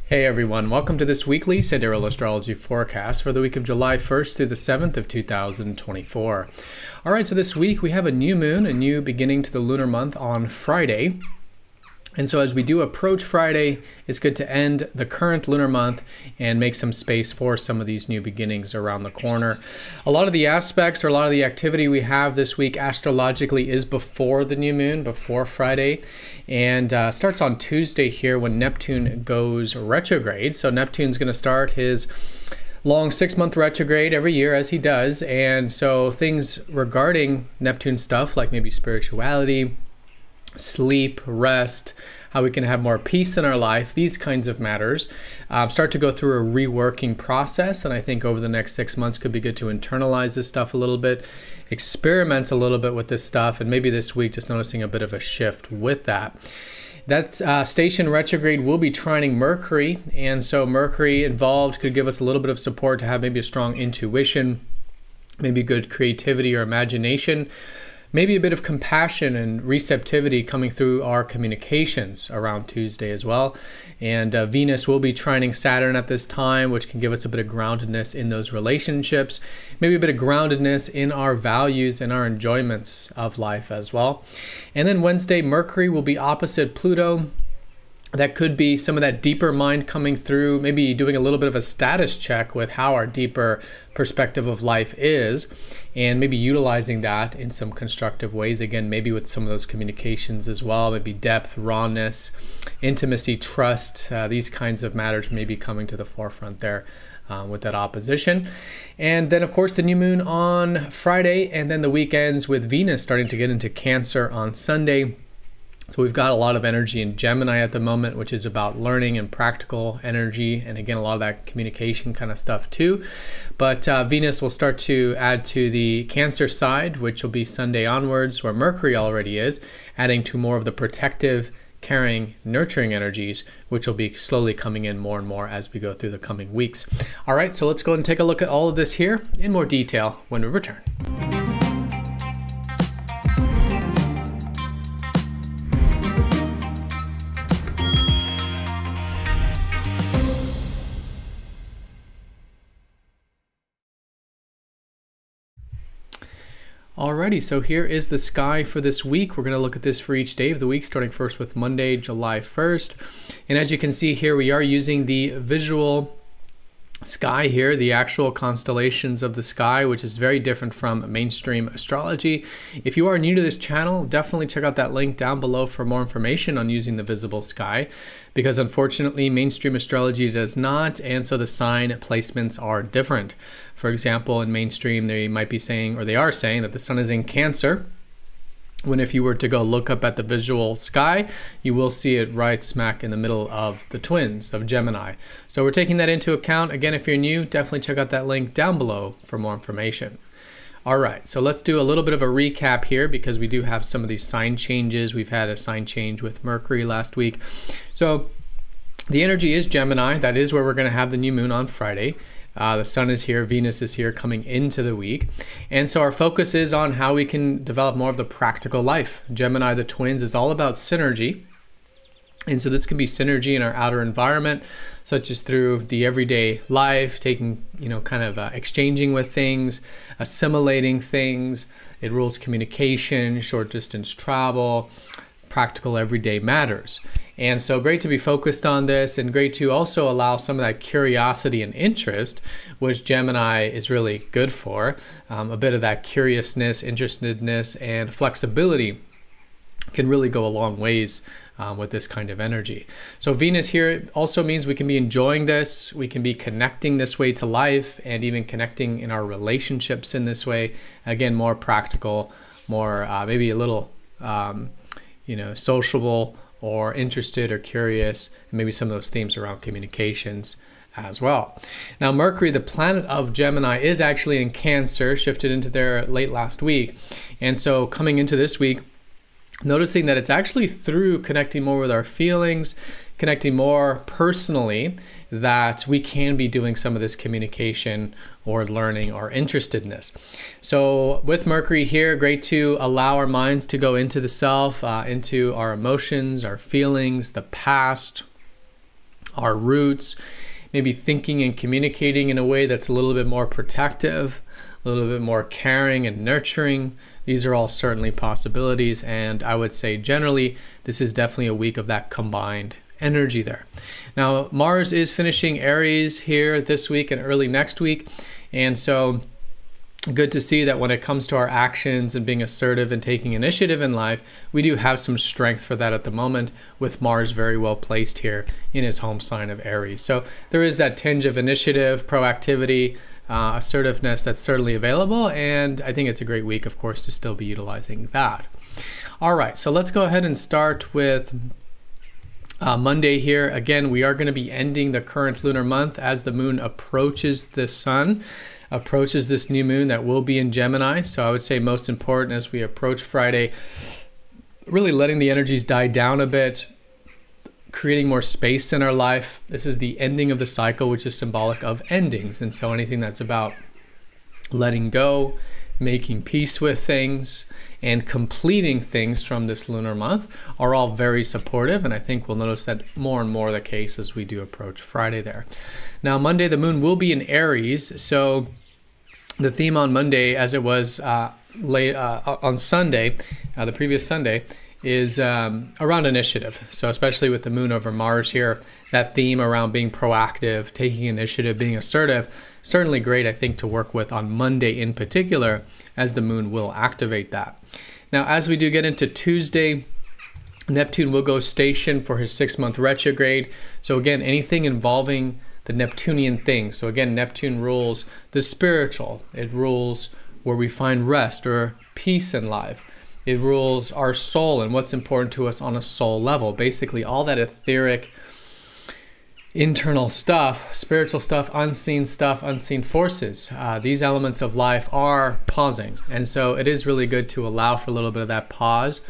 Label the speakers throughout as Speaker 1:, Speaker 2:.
Speaker 1: Hey everyone, welcome to this weekly Sidereal Astrology forecast for the week of July 1st through the 7th of 2024. Alright, so this week we have a new moon, a new beginning to the lunar month on Friday. And so as we do approach Friday, it's good to end the current lunar month and make some space for some of these new beginnings around the corner. A lot of the aspects or a lot of the activity we have this week astrologically is before the new moon, before Friday, and starts on Tuesday here when Neptune goes retrograde. So Neptune's going to start his long 6-month retrograde every year as he does. And so things regarding Neptune stuff like maybe spirituality, sleep, rest, how we can have more peace in our life, these kinds of matters start to go through a reworking process. And I think over the next 6 months could be good to internalize this stuff a little bit, experiment a little bit with this stuff, and maybe this week just noticing a bit of a shift with that. That station retrograde will be trining Mercury, and so Mercury involved could give us a little bit of support to have maybe a strong intuition, maybe good creativity or imagination, maybe a bit of compassion and receptivity coming through our communications around Tuesday as well. And Venus will be trining Saturn at this time, which can give us a bit of groundedness in those relationships, maybe a bit of groundedness in our values and our enjoyments of life as well. And then Wednesday, Mercury will be opposite Pluto. That could be some of that deeper mind coming through, maybe doing a little bit of a status check with how our deeper perspective of life is, and maybe utilizing that in some constructive ways. Again, maybe with some of those communications as well, maybe depth, rawness, intimacy, trust, these kinds of matters may be coming to the forefront there with that opposition. And then, of course, the new moon on Friday, and then the weekends with Venus starting to get into Cancer on Sunday. So we've got a lot of energy in Gemini at the moment, which is about learning and practical energy. And again, a lot of that communication kind of stuff too. But Venus will start to add to the Cancer side, which will be Sunday onwards, where Mercury already is, adding to more of the protective, caring, nurturing energies, which will be slowly coming in more and more as we go through the coming weeks. All right, so let's go ahead and take a look at all of this here in more detail when we return. Alrighty, so here is the sky for this week. We're going to look at this for each day of the week, starting first with Monday, July 1st. And as you can see here, we are using the visual sky here, the actual constellations of the sky, which is very different from mainstream astrology. If you are new to this channel, definitely check out that link down below for more information on using the visible sky, because unfortunately mainstream astrology does not, and so the sign placements are different. For example, in mainstream they might be saying, or they are saying, that the sun is in Cancer, when if you were to go look up at the visual sky, you will see it right smack in the middle of the twins of Gemini. So we're taking that into account. Again, if you're new, definitely check out that link down below for more information. All right, so let's do a little bit of a recap here because we do have some of these sign changes. We've had a sign change with Mercury last week. So the energy is Gemini. That is where we're going to have the new moon on Friday. The sun is here, Venus is here coming into the week. And so our focus is on how we can develop more of the practical life. Gemini, the twins, is all about synergy. And so this can be synergy in our outer environment, such as through the everyday life, taking, kind of exchanging with things, assimilating things. It rules communication, short distance travel, practical everyday matters. And so great to be focused on this, and great to also allow some of that curiosity and interest, which Gemini is really good for. A bit of that curiousness, interestedness, and flexibility can really go a long ways with this kind of energy. So Venus here also means we can be enjoying this, we can be connecting this way to life, and even connecting in our relationships in this way. Again, more practical, more maybe a little sociable, or interested or curious, and maybe some of those themes around communications as well. Now Mercury, the planet of Gemini, is actually in Cancer, shifted into there late last week. And so coming into this week, noticing that it's actually through connecting more with our feelings, connecting more personally, that we can be doing some of this communication or learning or interestedness. So with Mercury here, great to allow our minds to go into the self, into our emotions, our feelings, the past, our roots, maybe thinking and communicating in a way that's a little bit more protective, a little bit more caring and nurturing. These are all certainly possibilities, and I would say generally this is definitely a week of that combined energy there. Now Mars is finishing Aries here this week and early next week, and so good to see that when it comes to our actions and being assertive and taking initiative in life, we do have some strength for that at the moment, with Mars very well placed here in his home sign of Aries. So there is that tinge of initiative, proactivity, assertiveness that's certainly available, and I think it's a great week, of course, to still be utilizing that. All right, so let's go ahead and start with Monday here. Again, we are going to be ending the current lunar month as the moon approaches the sun, approaches this new moon that will be in Gemini. So I would say most important as we approach Friday, really letting the energies die down a bit, creating more space in our life. This is the ending of the cycle, which is symbolic of endings. And so anything that's about letting go, making peace with things, and completing things from this lunar month are all very supportive. And I think we'll notice that more and more the case as we do approach Friday there. Now, Monday, the moon will be in Aries. So the theme on Monday, as it was on Sunday, the previous Sunday, is around initiative. So especially with the moon over Mars here, that theme around being proactive, taking initiative, being assertive, certainly great, I think, to work with on Monday in particular, as the moon will activate that. Now, as we do get into Tuesday, Neptune will go station for his 6-month retrograde. So again, anything involving the Neptunian thing. So again, Neptune rules the spiritual. It rules where we find rest or peace in life. It rules our soul and what's important to us on a soul level. Basically, all that etheric, internal stuff, spiritual stuff, unseen forces. These elements of life are pausing. And so it is really good to allow for a little bit of that pause.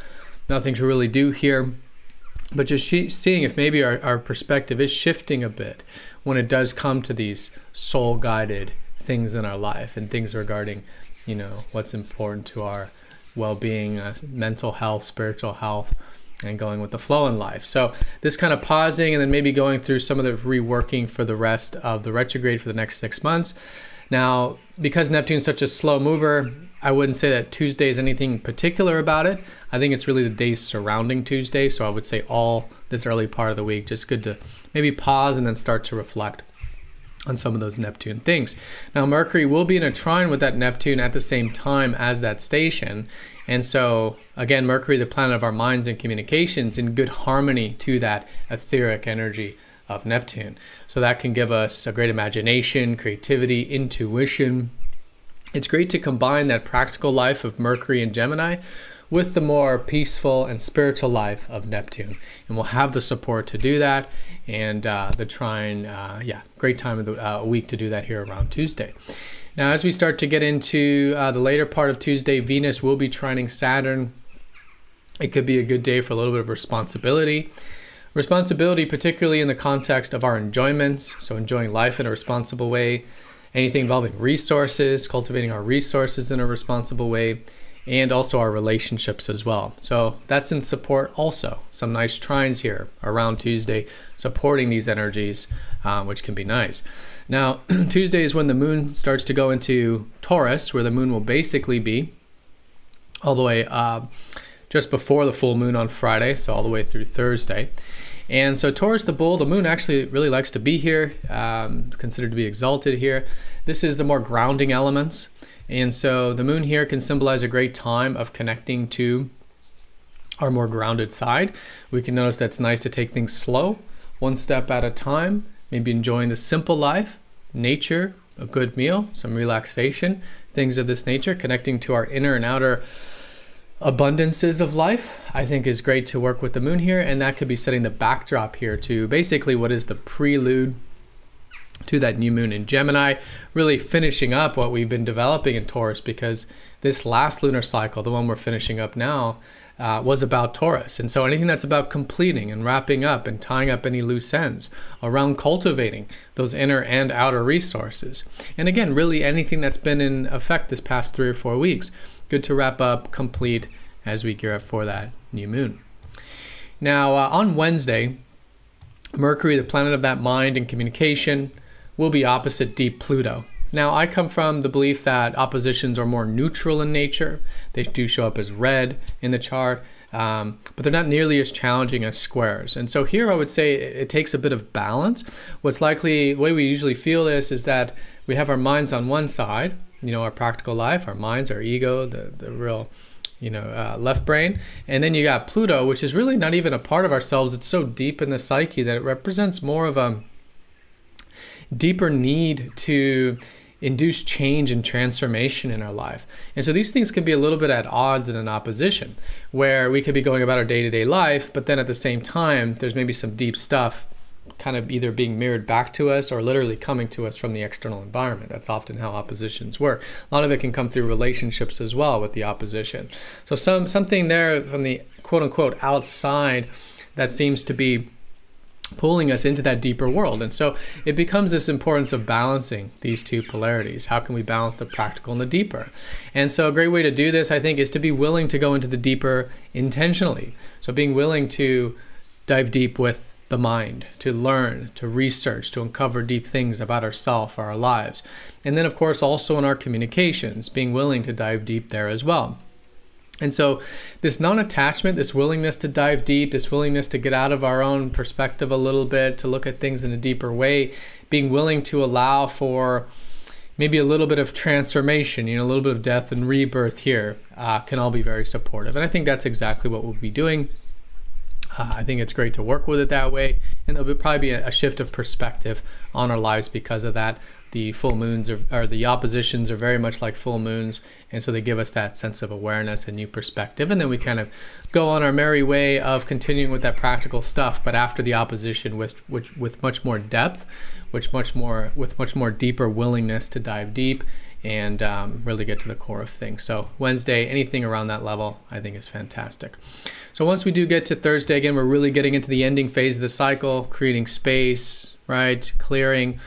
Speaker 1: Nothing to really do here, but just seeing if maybe our perspective is shifting a bit when it does come to these soul-guided things in our life and things regarding, what's important to our well-being, mental health, spiritual health, and going with the flow in life. So this kind of pausing and then maybe going through some of the reworking for the rest of the retrograde for the next 6 months. Now, because Neptune's such a slow mover, I wouldn't say that Tuesday is anything particular about it. I think it's really the days surrounding Tuesday. So I would say all this early part of the week, just good to maybe pause and then start to reflect on some of those Neptune things. Now, Mercury will be in a trine with that Neptune at the same time as that station. And so, again, Mercury, the planet of our minds and communications, in good harmony to that etheric energy of Neptune. So that can give us a great imagination, creativity, intuition. It's great to combine that practical life of Mercury and Gemini with the more peaceful and spiritual life of Neptune. And we'll have the support to do that. And the trine, great time of the week to do that here around Tuesday. Now, as we start to get into the later part of Tuesday, Venus will be trining Saturn. It could be a good day for a little bit of responsibility. Responsibility, particularly in the context of our enjoyments, so enjoying life in a responsible way, anything involving resources, cultivating our resources in a responsible way, and also our relationships as well. So that's in support also. Some nice trines here around Tuesday supporting these energies, which can be nice. Now, Tuesday is when the moon starts to go into Taurus, where the moon will basically be all the way just before the full moon on Friday, so all the way through Thursday. And so Taurus, the bull, the moon actually really likes to be here. It's considered to be exalted here. This is the more grounding elements. And so the moon here can symbolize a great time of connecting to our more grounded side. We can notice that it's nice to take things slow, one step at a time, maybe enjoying the simple life, nature, a good meal, some relaxation, things of this nature, connecting to our inner and outer abundances of life, I think is great to work with the moon here. And that could be setting the backdrop here to basically what is the prelude to that new moon in Gemini, really finishing up what we've been developing in Taurus, because this last lunar cycle, the one we're finishing up now, was about Taurus. And so anything that's about completing and wrapping up and tying up any loose ends around cultivating those inner and outer resources. And again, really anything that's been in effect this past 3 or 4 weeks, good to wrap up, complete as we gear up for that new moon. Now, on Wednesday, Mercury, the planet of that mind and communication, will be opposite deep Pluto. Now, I come from the belief that oppositions are more neutral in nature. They do show up as red in the chart, but they're not nearly as challenging as squares. And so here I would say it takes a bit of balance. What's likely, the way we usually feel this is that we have our minds on one side, our practical life, our minds, our ego, the real, left brain. And then you got Pluto, which is really not even a part of ourselves. It's so deep in the psyche that it represents more of a deeper need to induce change and transformation in our life. And so these things can be a little bit at odds and in opposition, where we could be going about our day-to-day life, but then at the same time, there's maybe some deep stuff kind of either being mirrored back to us or literally coming to us from the external environment. That's often how oppositions work. A lot of it can come through relationships as well with the opposition. So something there from the quote-unquote outside that seems to be pulling us into that deeper world. And so it becomes this importance of balancing these two polarities. How can we balance the practical and the deeper? And so a great way to do this, I think, is to be willing to go into the deeper intentionally. So being willing to dive deep with the mind, to learn, to research, to uncover deep things about ourselves, our lives. And then, of course, also in our communications, being willing to dive deep there as well. And so this non-attachment, this willingness to dive deep, this willingness to get out of our own perspective a little bit, to look at things in a deeper way, being willing to allow for maybe a little bit of transformation, a little bit of death and rebirth here, can all be very supportive. And I think that's exactly what we'll be doing. I think it's great to work with it that way. And there'll probably be a shift of perspective on our lives because of that. The full moons or the oppositions are very much like full moons, and so they give us that sense of awareness and new perspective, and then we kind of go on our merry way of continuing with that practical stuff, but after the opposition with much more depth, with much more deeper willingness to dive deep and really get to the core of things. So Wednesday, anything around that level, I think is fantastic. So once we do get to Thursday, again, we're really getting into the ending phase of the cycle, creating space, right, clearing,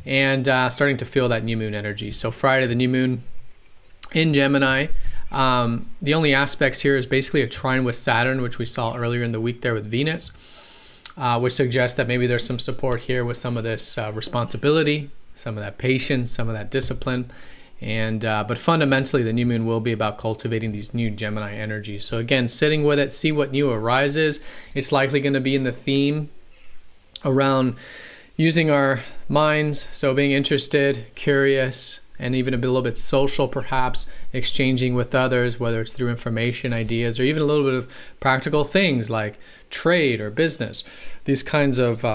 Speaker 1: and starting to feel that new moon energy. So Friday, the new moon in Gemini. The only aspects here is basically a trine with Saturn, which we saw earlier in the week there with Venus, which suggests that maybe there's some support here with some of this responsibility, some of that patience, some of that discipline. And but fundamentally, the new moon will be about cultivating these new Gemini energies. So again, sitting with it, see what new arises. It's likely going to be in the theme around using our minds, so being interested, curious, and even a little bit social perhaps, exchanging with others, whether it's through information, ideas, or even a little bit of practical things like trade or business, these kinds of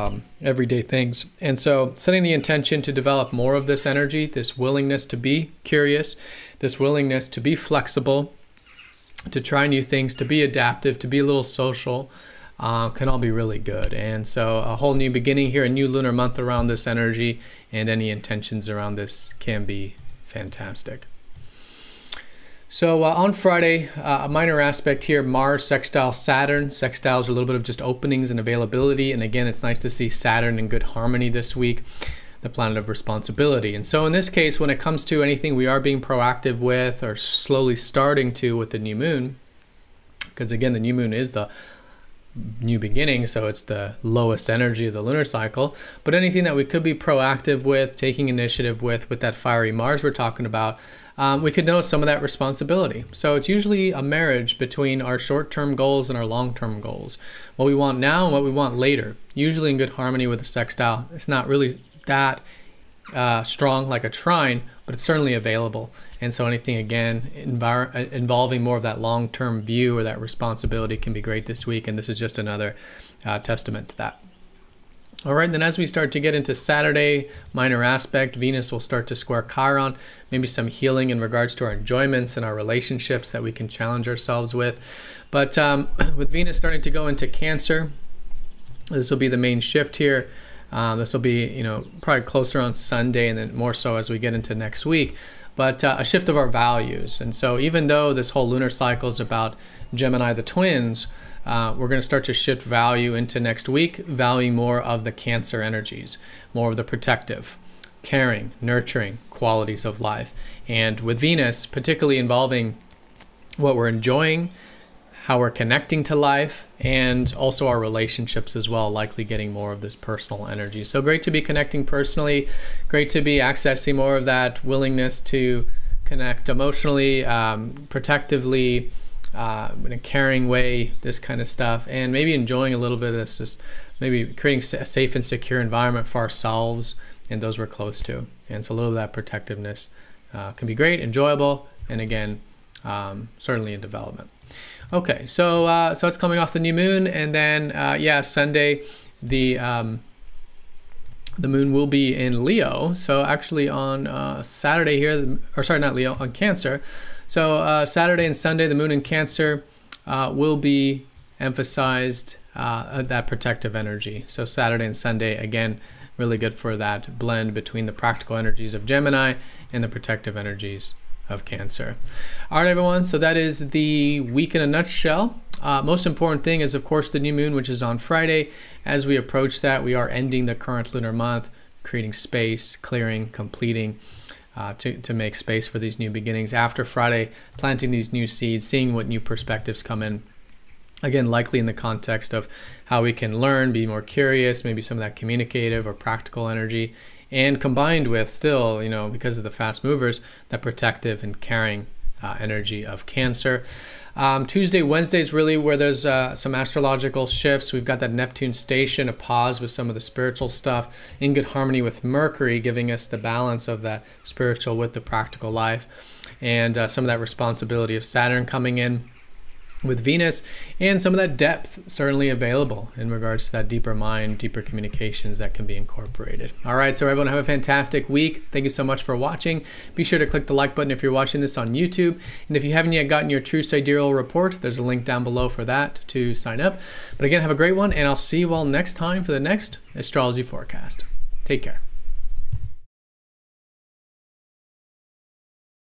Speaker 1: everyday things. And so setting the intention to develop more of this energy, this willingness to be curious, this willingness to be flexible, to try new things, to be adaptive, to be a little social, can all be really good. And so a whole new beginning here, a new lunar month around this energy, and any intentions around this can be fantastic. So on Friday, a minor aspect here, Mars sextile Saturn. Sextiles are a little bit of just openings and availability. And again, it's nice to see Saturn in good harmony this week, the planet of responsibility. And so in this case, when it comes to anything we are being proactive with or slowly starting to with the new moon, because again, the new moon is the new beginning, so it's the lowest energy of the lunar cycle, but anything that we could be proactive with, taking initiative with that fiery Mars we're talking about, we could know some of that responsibility. So it's usually a marriage between our short-term goals and our long-term goals, what we want now and what we want later, usually in good harmony with the sextile. It's not really that strong like a trine, but it's certainly available. And so anything, again, involving more of that long-term view or that responsibility can be great this week. And this is just another testament to that. All right, then as we start to get into Saturday, minor aspect, Venus will start to square Chiron, maybe some healing in regards to our enjoyments and our relationships that we can challenge ourselves with. But with Venus starting to go into Cancer, this will be the main shift here. This will be, probably closer on Sunday and then more so as we get into next week. But a shift of our values. And so even though this whole lunar cycle is about Gemini, the twins, we're going to start to shift value into next week, valuing more of the Cancer energies, more of the protective, caring, nurturing qualities of life. And with Venus, particularly involving what we're enjoying, how we're connecting to life, and also our relationships as well, likely getting more of this personal energy. So great to be connecting personally, great to be accessing more of that willingness to connect emotionally, protectively, in a caring way, this kind of stuff, and maybe enjoying a little bit of this, just maybe creating a safe and secure environment for ourselves and those we're close to. And so a little of that protectiveness can be great, enjoyable, and again, certainly in development. Okay, so it's coming off the new moon, and then Sunday, the moon will be in Leo. So actually on Saturday here, or sorry, not Leo, on Cancer. So Saturday and Sunday, the moon in Cancer will be emphasized that protective energy. So Saturday and Sunday, again, really good for that blend between the practical energies of Gemini and the protective energies of Cancer. All right, everyone, so that is the week in a nutshell. Most important thing is, of course, the new moon, which is on Friday. As we approach that, we are ending the current lunar month, creating space, clearing, completing, to make space for these new beginnings. After Friday, planting these new seeds, seeing what new perspectives come in. Again, likely in the context of how we can learn, be more curious, maybe some of that communicative or practical energy, and combined with still, because of the fast movers, that protective and caring energy of Cancer. Tuesday, Wednesday is really where there's some astrological shifts. We've got that Neptune station, a pause with some of the spiritual stuff, in good harmony with Mercury, giving us the balance of that spiritual with the practical life, and some of that responsibility of Saturn coming in with Venus, and some of that depth certainly available in regards to that deeper mind, deeper communications that can be incorporated. All right, so everyone have a fantastic week. Thank you so much for watching. Be sure to click the like button if you're watching this on YouTube. And if you haven't yet gotten your True Sidereal Report, there's a link down below for that to sign up. But again, have a great one, and I'll see you all next time for the next astrology forecast. Take care.